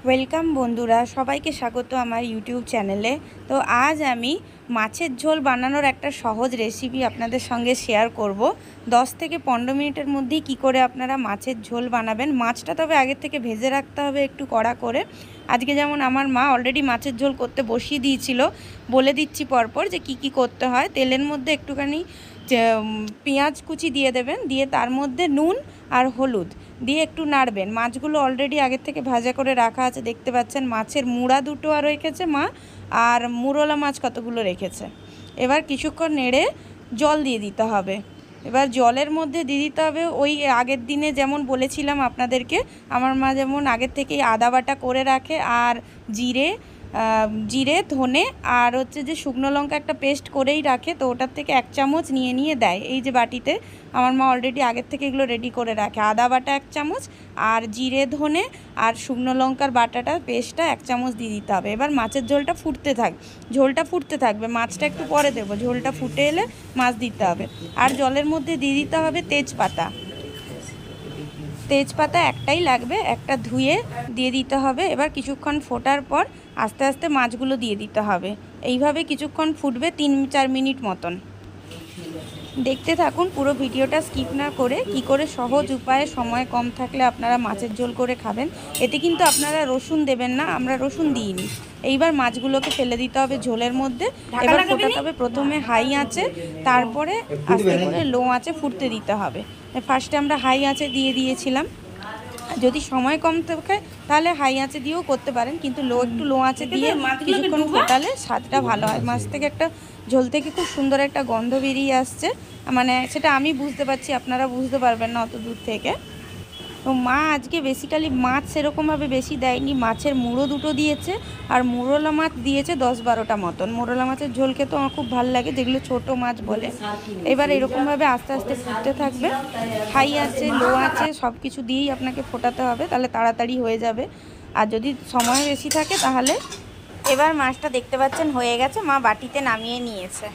Welcome বন্ধুরা, সবাইকে স্বাগত আমার ইউটিউব চ্যানেলে। তো আজ আমি মাছের ঝোল বানানোর একটা সহজ রেসিপি আপনাদের সঙ্গে শেয়ার করব। 10 থেকে 15 মিনিটের মধ্যেই কী করে আপনারা মাছের ঝোল বানাবেন। মাছটা তবে আগের থেকে ভেজে রাখতে হবে একটু কড়া করে। আজকে যেমন আমার মা অলরেডি মাছের ঝোল করতে বসিয়ে দিয়েছিল। বলে দিচ্ছি পরপর যে কি করতে হয়। তেলের মধ্যে একটুখানি পেঁয়াজ কুচি দিয়ে দেবেন, দিয়ে তার মধ্যে নুন আর হলুদ দিয়ে একটু নাড়বেন। মাছগুলো অলরেডি আগের থেকে ভাজা করে রাখা আছে, দেখতে পাচ্ছেন। মাছের মুড়া দুটো আর রেখেছে মা, আর মুরলা মাছ কতগুলো রেখেছে। এবার কিছুক্ষণ নেড়ে জল দিয়ে দিতে হবে। এবার জলের মধ্যে দিয়ে দিতে হবে ওই আগের দিনে যেমন বলেছিলাম আপনাদেরকে, আমার মা যেমন আগের থেকেই আদা বাটা করে রাখে, আর জিরে ধনে আর হচ্ছে যে শুকনো লঙ্কা একটা পেস্ট করেই রাখে, তো ওটার থেকে 1 চামচ নিয়ে দেয়। এই যে বাটিতে আমার মা অলরেডি আগের থেকে এগুলো রেডি করে রাখে। আদা বাটা 1 চামচ আর জিরে ধনে আর শুকনো লঙ্কার বাটাটা পেস্টটা 1 চামচ দিয়ে দিতে হবে। এবার মাছের ঝোলটা ফুটতে থাকবে। মাছটা একটু পরে দেবো, ঝোলটা ফুটে এলে মাছ দিতে হবে। আর জলের মধ্যে দিয়ে দিতে হবে তেজপাতা একটাই লাগবে, একটা ধুয়ে দিয়ে দিতে হবে। এবার কিছুক্ষণ ফোটার পর আস্তে আস্তে মাছগুলো দিয়ে দিতে হবে। এইভাবে কিছুক্ষণ ফুটবে, 3-4 মিনিট মতন। দেখতে থাকুন পুরো ভিডিওটা স্কিপ না করে, কি করে সহজ উপায়ে সময় কম থাকলে আপনারা মাছের ঝোল করে খাবেন। এতে কিন্তু আপনারা রসুন দেবেন না, আমরা রসুন দিইনি। এইবার মাছগুলোকে ফেলে দিতে হবে ঝোলের মধ্যে। এবার ফোটাতে হবে প্রথমে হাই আঁচে, তারপরে আস্তে করে লো আঁচে ফুটতে দিতে হবে। ফার্স্টে আমরা হাই আঁচে দিয়ে দিয়েছিলাম। যদি সময় কম থাকে তাহলে হাই আঁচে দিয়েও করতে পারেন, কিন্তু একটু লো আঁচে দিয়ে কিছুক্ষণ ফোটালে স্বাদটা ভালো হয়। মাছ থেকে একটা ঝোল থেকে খুব সুন্দর একটা গন্ধ বেরিয়ে আসছে, মানে সেটা আমি বুঝতে পারছি, আপনারা বুঝতে পারবেন না অত দূর থেকে। তো মা আজকে বেসিক্যালি মাছ সেরকমভাবে বেশি দেয়নি, মাছের মুড়ো দুটো দিয়েছে আর মুরলা মাছ দিয়েছে 10-12টা মতন। মুরলা মাছের ঝোল খেতে আমার খুব ভালো লাগে, যেগুলো ছোট মাছ বলে। এবার এরকমভাবে আস্তে আস্তে ফুটতে থাকবে। হাই আছে লো আছে সব কিছু দিয়েই আপনাকে ফোটাতে হবে, তাহলে তাড়াতাড়ি হয়ে যাবে। আর যদি সময় বেশি থাকে তাহলে। এবার মাছটা দেখতে পাচ্ছেন হয়ে গেছে, মা বাটিতে নামিয়ে নিয়েছে।